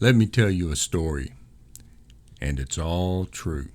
Let me tell you a story, and it's all true.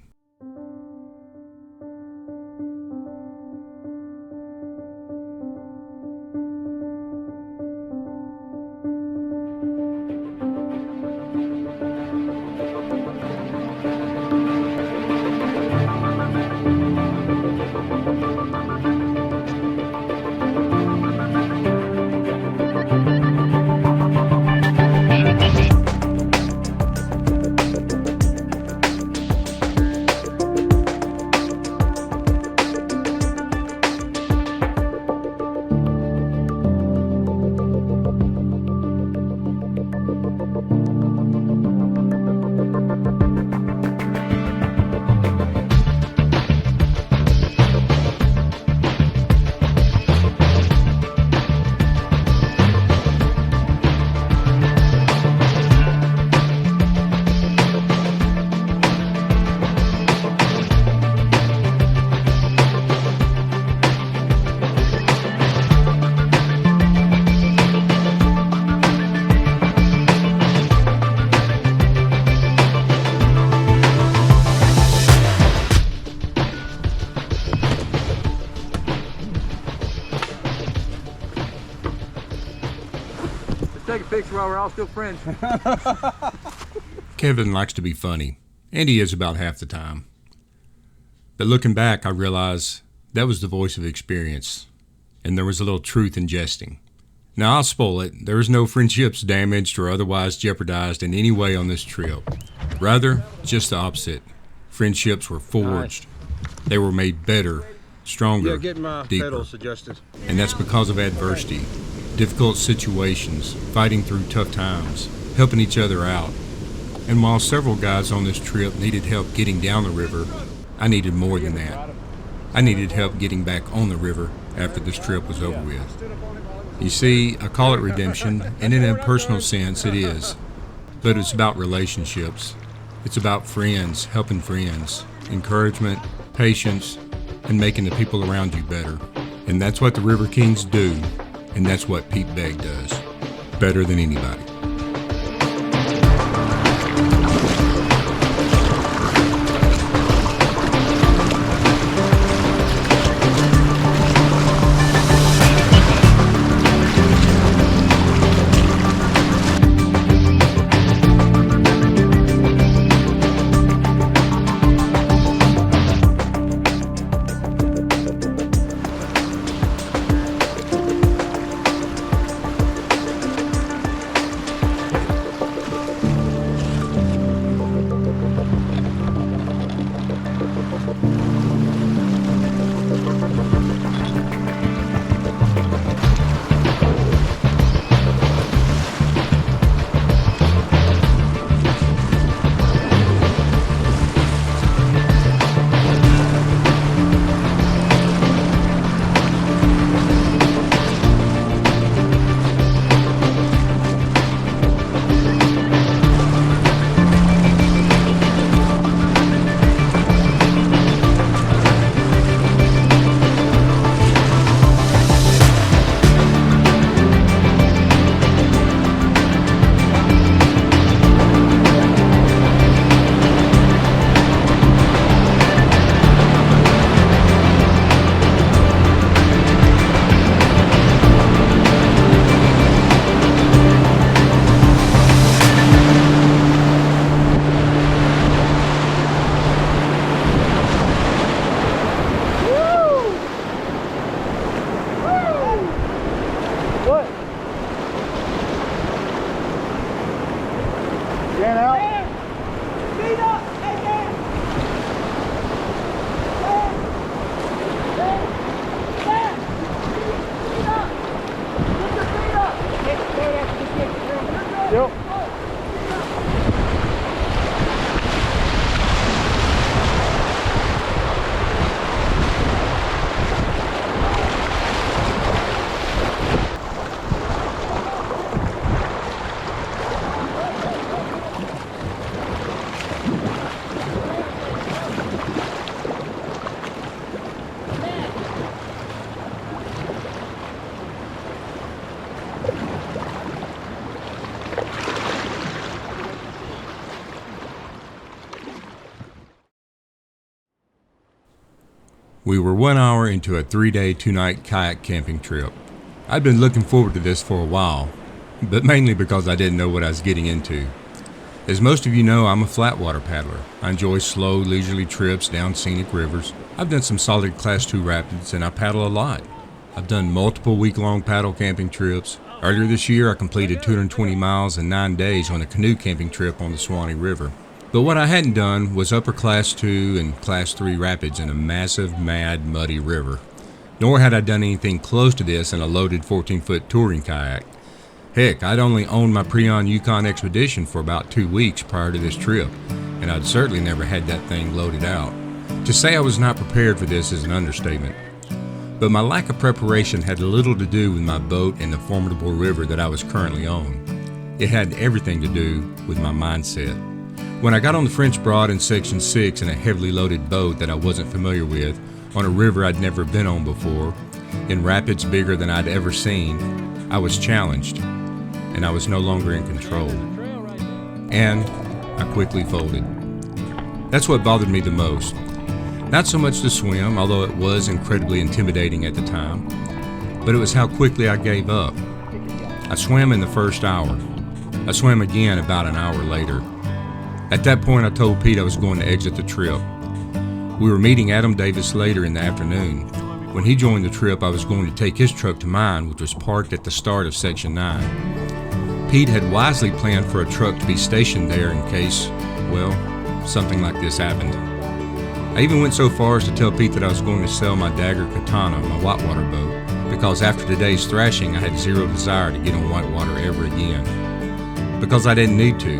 Take a picture while we're all still friends. Kevin likes to be funny, and he is about half the time. But looking back, I realize that was the voice of experience, and there was a little truth in jesting. Now, I'll spoil it. There was no friendships damaged or otherwise jeopardized in any way on this trip. Rather, just the opposite. Friendships were forged. They were made better, stronger, getting my deeper. pedals adjusted. And that's because of adversity, difficult situations, fighting through tough times, helping each other out. And while several guys on this trip needed help getting down the river, I needed more than that. I needed help getting back on the river after this trip was over with. You see, I call it redemption, and in a personal sense it is. But it's about relationships. It's about friends, helping friends, encouragement, patience, and making the people around you better. And that's what the River Kings do. And that's what Pete Beck does, better than anybody. We were 1 hour into a 3-day, 2-night kayak camping trip. I'd been looking forward to this for a while, but mainly because I didn't know what I was getting into. As most of you know, I'm a flatwater paddler. I enjoy slow, leisurely trips down scenic rivers. I've done some solid Class 2 rapids, and I paddle a lot. I've done multiple week-long paddle camping trips. Earlier this year, I completed 220 miles in 9 days on a canoe camping trip on the Suwannee River. But what I hadn't done was upper Class 2 and Class 3 rapids in a massive, mad, muddy river. Nor had I done anything close to this in a loaded 14-foot touring kayak. Heck, I'd only owned my pre-owned Yukon Expedition for about 2 weeks prior to this trip, and I'd certainly never had that thing loaded out. To say I was not prepared for this is an understatement. But my lack of preparation had little to do with my boat and the formidable river that I was currently on. It had everything to do with my mindset. When I got on the French Broad in Section 6 in a heavily loaded boat that I wasn't familiar with, on a river I'd never been on before, in rapids bigger than I'd ever seen, I was challenged, and I was no longer in control. And I quickly folded. That's what bothered me the most. Not so much the swim, although it was incredibly intimidating at the time, but it was how quickly I gave up. I swam in the first hour. I swam again about an hour later. At that point, I told Pete I was going to exit the trip. We were meeting Adam Davis later in the afternoon. When he joined the trip, I was going to take his truck to mine, which was parked at the start of Section 9. Pete had wisely planned for a truck to be stationed there in case, well, something like this happened. I even went so far as to tell Pete that I was going to sell my Dagger Katana, my whitewater boat, because after today's thrashing, I had zero desire to get on whitewater ever again. Because I didn't need to.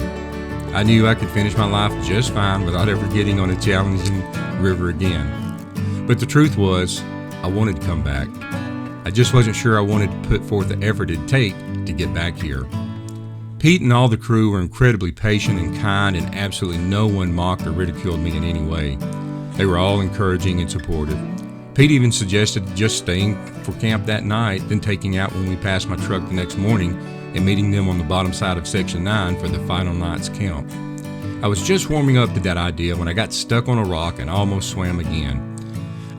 I knew I could finish my life just fine without ever getting on a challenging river again. But the truth was, I wanted to come back. I just wasn't sure I wanted to put forth the effort it'd take to get back here. Pete and all the crew were incredibly patient and kind, and absolutely no one mocked or ridiculed me in any way. They were all encouraging and supportive. Pete even suggested just staying for camp that night, then taking out when we passed my truck the next morning and meeting them on the bottom side of Section 9 for the final night's camp. I was just warming up to that idea when I got stuck on a rock and almost swam again.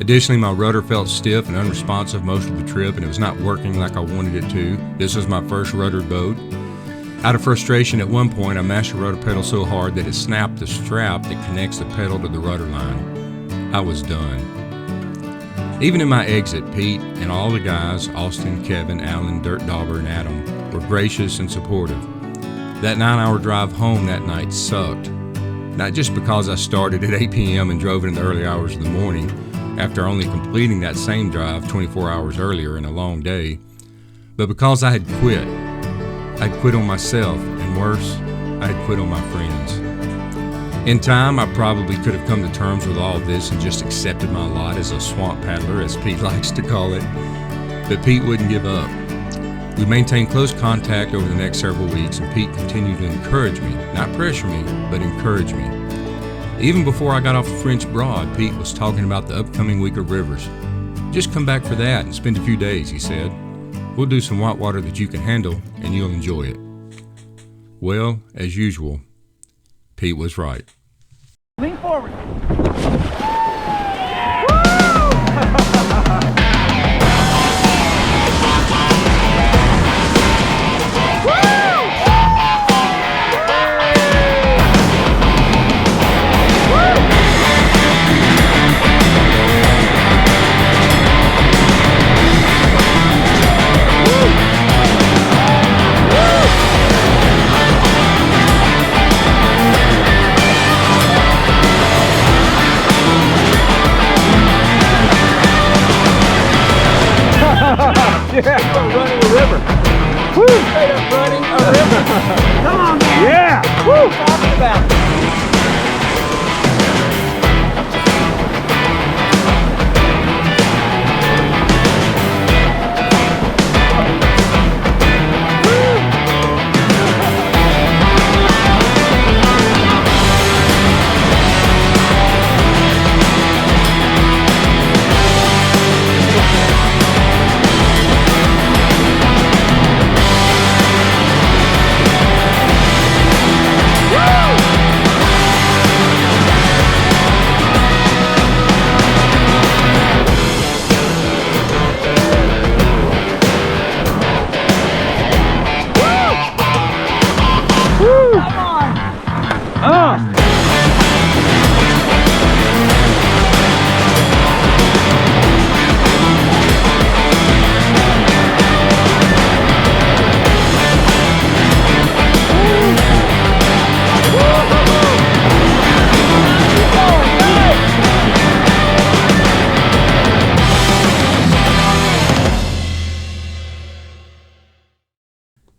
Additionally, my rudder felt stiff and unresponsive most of the trip, and it was not working like I wanted it to. This was my first ruddered boat. Out of frustration, at one point, I mashed the rudder pedal so hard that it snapped the strap that connects the pedal to the rudder line. I was done. Even in my exit, Pete and all the guys, Austin, Kevin, Alan, Dirt Dauber, and Adam, were gracious and supportive. That 9-hour drive home that night sucked. Not just because I started at 8 p.m. and drove in the early hours of the morning, after only completing that same drive 24 hours earlier in a long day, but because I had quit. I'd quit on myself, and worse, I had quit on my friends. In time, I probably could have come to terms with all of this and just accepted my lot as a swamp paddler, as Pete likes to call it, but Pete wouldn't give up. We maintained close contact over the next several weeks, and Pete continued to encourage me, not pressure me, but encourage me. Even before I got off the French Broad, Pete was talking about the upcoming week of rivers. Just come back for that and spend a few days, he said. We'll do some whitewater that you can handle, and you'll enjoy it. Well, as usual, Pete was right. Lean forward.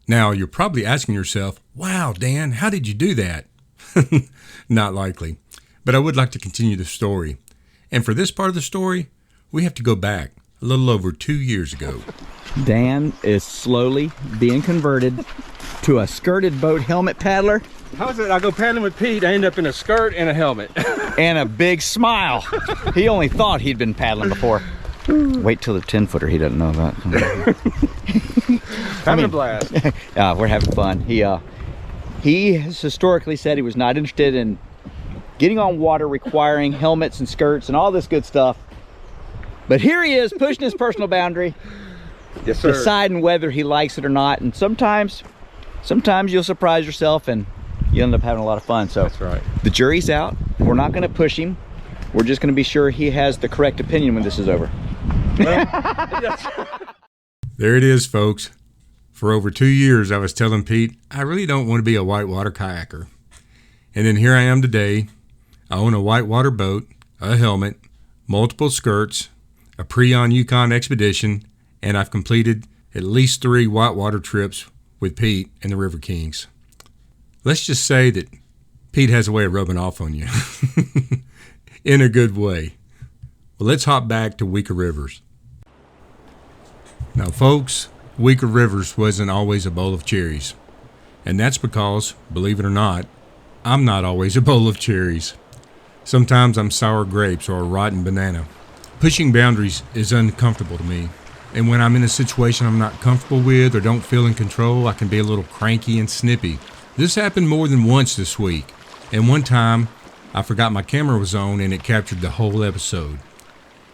Now, you're probably asking yourself, wow, Dan, how did you do that? Not likely. But I would like to continue the story. And for this part of the story, we have to go back a little over 2 years ago. Dan is slowly being converted to a skirted boat helmet paddler. How is it? I go paddling with Pete, I end up in a skirt and a helmet. And a big smile. He only thought he'd been paddling before. Wait till the 10-footer he doesn't know about. Having a blast. We're having fun. He has historically said he was not interested in getting on water requiring helmets and skirts and all this good stuff. But here he is pushing his personal boundary. Yes, sir. Deciding whether he likes it or not. And sometimes you'll surprise yourself and you end up having a lot of fun. So that's right. The jury's out. We're not going to push him. We're just going to be sure he has the correct opinion when this is over. There it is, folks. For over 2 years, I was telling Pete, I really don't want to be a whitewater kayaker. And then here I am today. I own a whitewater boat, a helmet, multiple skirts, a pre-on Yukon expedition, and I've completed at least 3 whitewater trips with Pete and the River Kings. Let's just say that Pete has a way of rubbing off on you. In a good way. Well, let's hop back to Weaker Rivers. Now, folks, Weaker Rivers wasn't always a bowl of cherries. And that's because, believe it or not, I'm not always a bowl of cherries. Sometimes I'm sour grapes or a rotten banana. Pushing boundaries is uncomfortable to me. And when I'm in a situation I'm not comfortable with or don't feel in control, I can be a little cranky and snippy. This happened more than once this week. And one time, I forgot my camera was on and it captured the whole episode.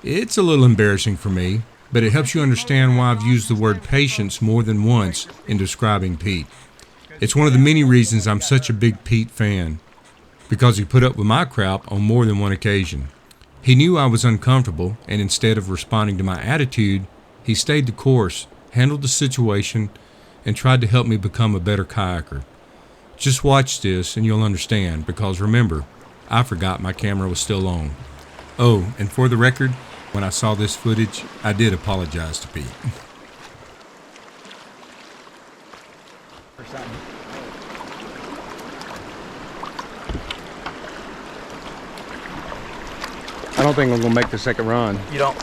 It's a little embarrassing for me, but it helps you understand why I've used the word patience more than once in describing Pete. It's one of the many reasons I'm such a big Pete fan, because he put up with my crap on more than one occasion. He knew I was uncomfortable, and instead of responding to my attitude, he stayed the course, handled the situation, and tried to help me become a better kayaker. Just watch this and you'll understand, because remember, I forgot my camera was still on. Oh, and for the record, when I saw this footage, I did apologize to Pete. I don't think I'm gonna make the second run. You don't?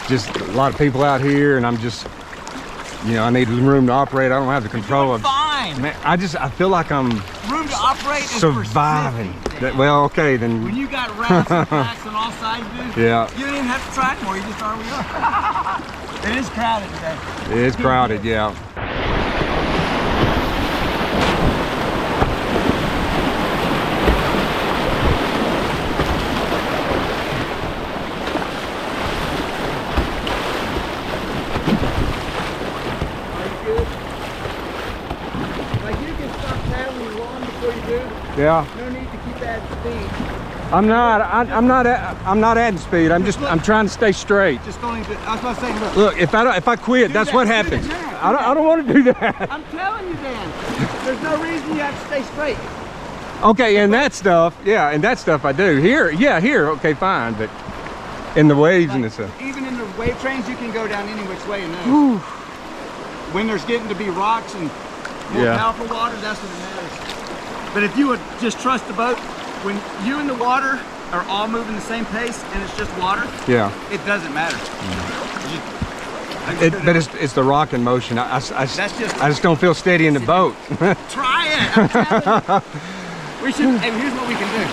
Just a lot of people out here, and I'm just, you know, I need room to operate. I don't have the control of. Fine. Man, I feel like I'm Room to operate is surviving. Well, okay then. When you got rafts and packs on all sides, dude, Yeah. you don't even have to try anymore. You just are where you are. It is crowded today. It is crowded, yeah. Yeah. No need to keep adding speed. I'm not adding speed. I'm trying to stay straight. Just going to, I was about to say, Look, if I quit, that's what happens. I don't want to do that. I'm telling you, Dan. There's no reason you have to stay straight. Okay, and that stuff, yeah, and that stuff I do. Here, okay, fine, but in the waves and stuff. Even in the wave trains, you can go down any which way in those. When there's getting to be rocks and more powerful water, that's when it matters. But if you would just trust the boat, when you and the water are all moving the same pace and it's just water, it doesn't matter. But it's the rock in motion. I just don't feel steady in the boat. Try it. I'm telling you. We should. Hey, here's what we can do.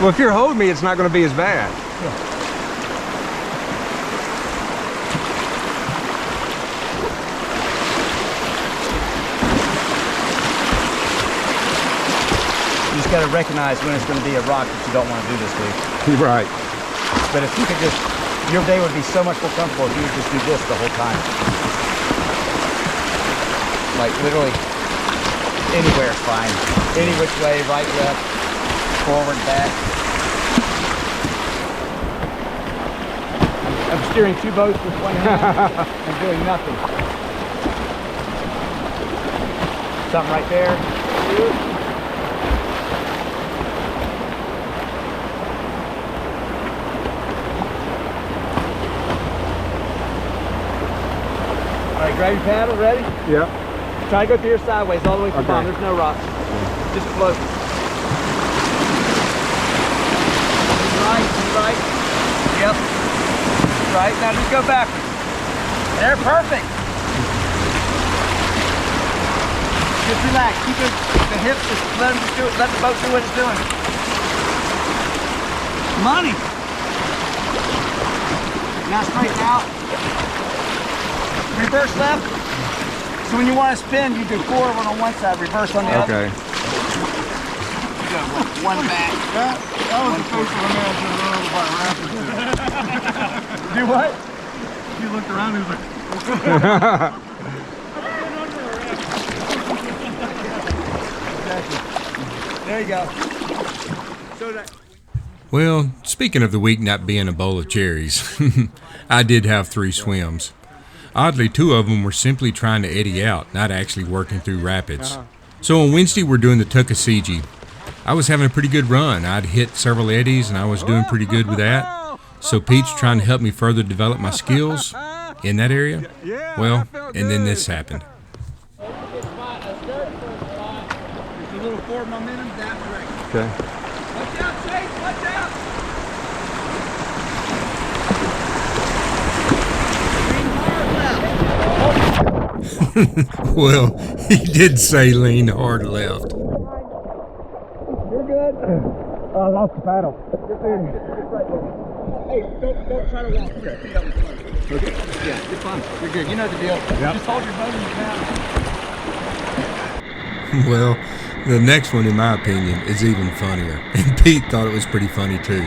Well, if you're holding me, it's not going to be as bad. You just got to recognize when it's going to be a rock that you don't want to do this with. Right. But if you could just Your day would be so much more comfortable if you would just do this the whole time. Like literally anywhere is fine. Any which way, right, left, forward, back. I'm steering 2 boats with one hand and doing nothing. Something right there. All right, grab your paddle, ready? Yeah. Try to go through here sideways all the way to the bottom. There's no rocks. Just float. Right. Yep. Right. Now just go backwards. There, perfect. Just relax. Keep the hips. Just let them just do it. Let the boat do what it's doing. Money. Now straighten out. Reverse left. So when you want to spin, you do forward on one side, reverse on the other. Okay. One back. That was the face of a man to run by rapids. Do what? He looked around and he was like, There you go. So Well, speaking of the week not being a bowl of cherries, I did have 3 swims. Oddly, 2 of them were simply trying to eddy out, not actually working through rapids. So on Wednesday, we're doing the Tuckasegee. I was having a pretty good run. I'd hit several eddies, and I was doing pretty good with that. So Pete's trying to help me further develop my skills in that area. Well, and then this happened. There's a little forward momentum that direction. Okay. Watch out, Chase! Watch out! Well, he did say lean hard left. You're good. Oh, I lost the paddle. Hey, don't try to walk. Okay. Yeah, you're fine. You're good. You know the deal. Yep. Just hold your boat in your mouth. Well, the next one, in my opinion, is even funnier. And Pete thought it was pretty funny, too.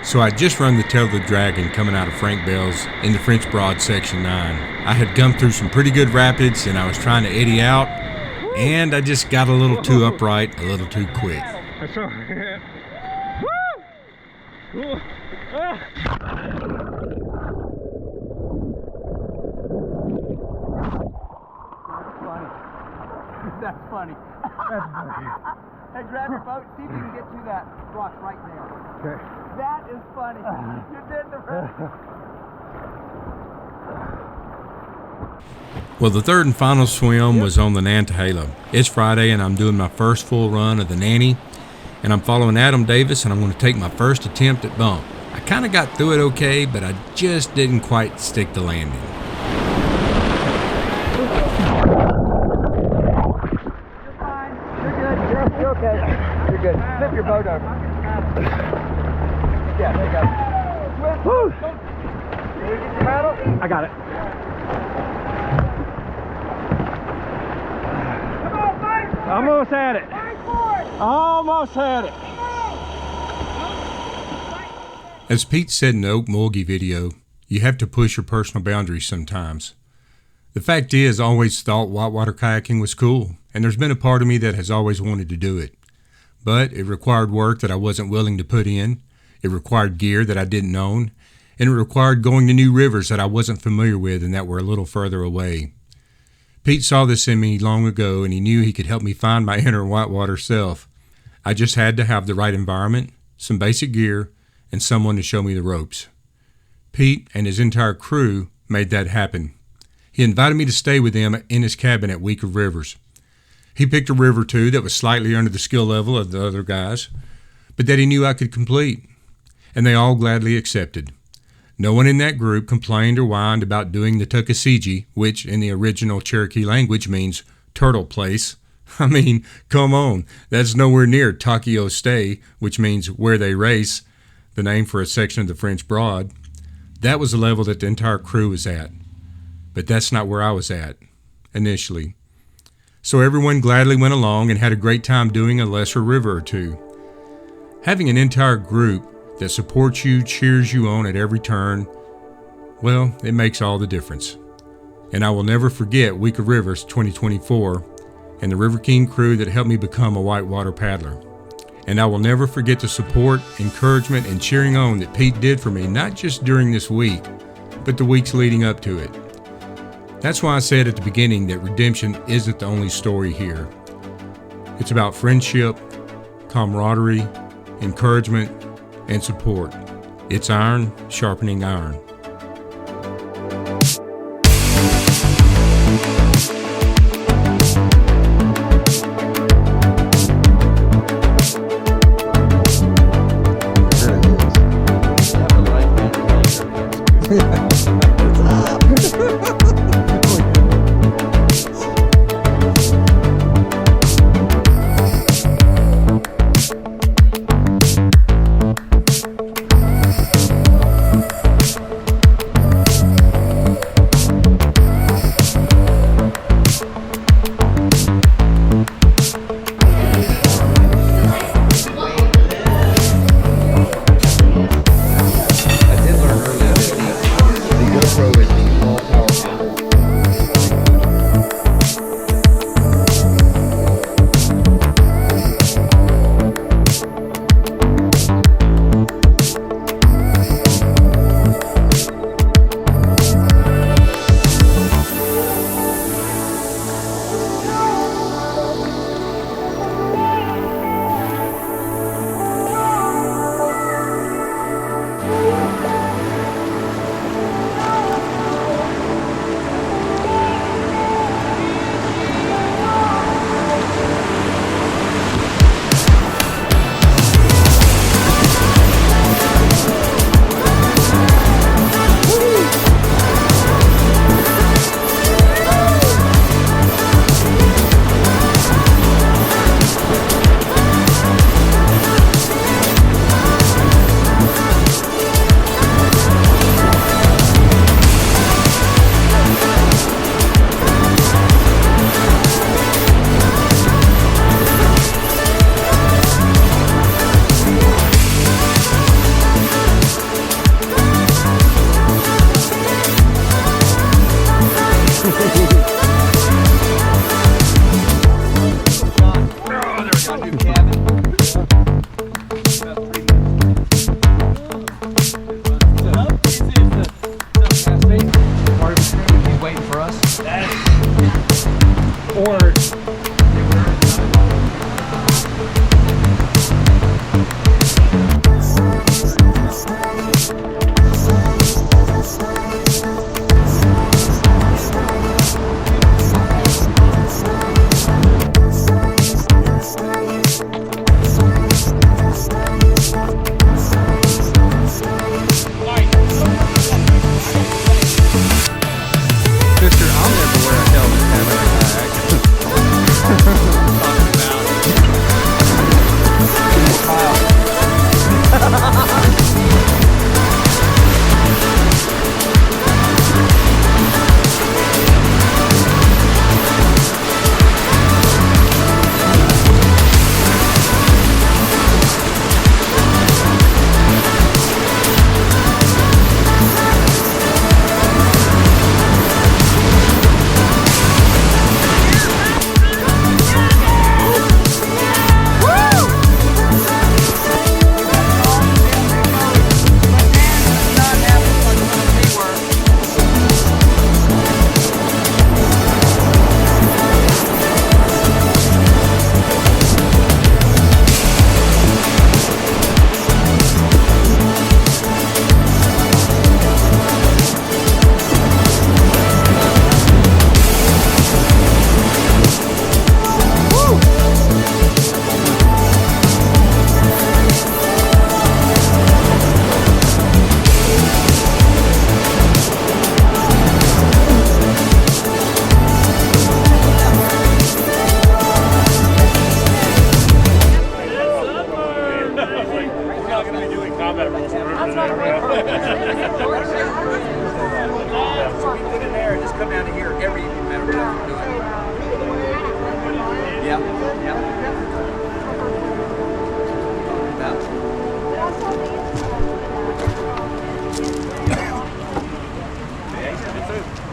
So I just run the tail of the dragon coming out of Frank Bell's in the French Broad Section 9. I had gone through some pretty good rapids, and I was trying to eddy out, and I just got a little too upright, a little too quick. That's all right. Woo! That's funny. Hey, grab your boat. See if you can get to that rock right there. Okay. That is funny. You did the rest. Well, the third and final swim was on the Nantahala. It's Friday, and I'm doing my first full run of the Nanny, and I'm following Adam Davis, and I'm going to take my first attempt at bump. I kind of got through it okay, but I just didn't quite stick the landing. You're fine. You're good. You're okay. You're good. Flip your boat over. Yeah, there you go. Woo! Can we get your paddle? I got it. Come on, fight! Almost had it. Fight for it! Almost had it. As Pete said in the Oak Mulgee video, you have to push your personal boundaries sometimes. The fact is, I always thought whitewater kayaking was cool, and there's been a part of me that has always wanted to do it. But it required work that I wasn't willing to put in, it required gear that I didn't own, and it required going to new rivers that I wasn't familiar with and that were a little further away. Pete saw this in me long ago, and he knew he could help me find my inner whitewater self. I just had to have the right environment, some basic gear, and someone to show me the ropes. Pete and his entire crew made that happen. He invited me to stay with him in his cabin at Week of Rivers. He picked a river, too, that was slightly under the skill level of the other guys, but that he knew I could complete, and they all gladly accepted. No one in that group complained or whined about doing the Tuckasegee, which in the original Cherokee language means turtle place. I mean, come on, that's nowhere near Takio Stay, which means where they race, the name for a section of the French Broad. That was the level that the entire crew was at. But that's not where I was at, initially. So everyone gladly went along and had a great time doing a lesser river or two. Having an entire group that supports you, cheers you on at every turn, well, it makes all the difference. And I will never forget Week of Rivers 2024 and the River King crew that helped me become a whitewater paddler. And I will never forget the support, encouragement, and cheering on that Pete did for me, not just during this week, but the weeks leading up to it. That's why I said at the beginning that redemption isn't the only story here. It's about friendship, camaraderie, encouragement, and support. It's iron sharpening iron.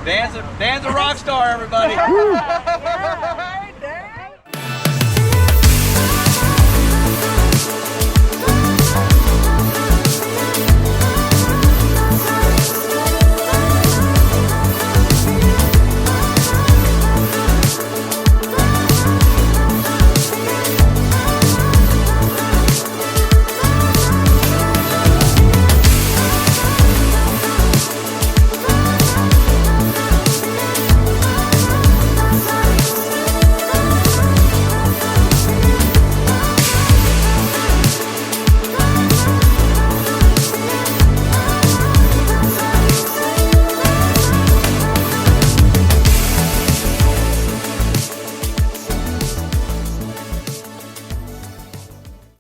Dan's a rock star, everybody.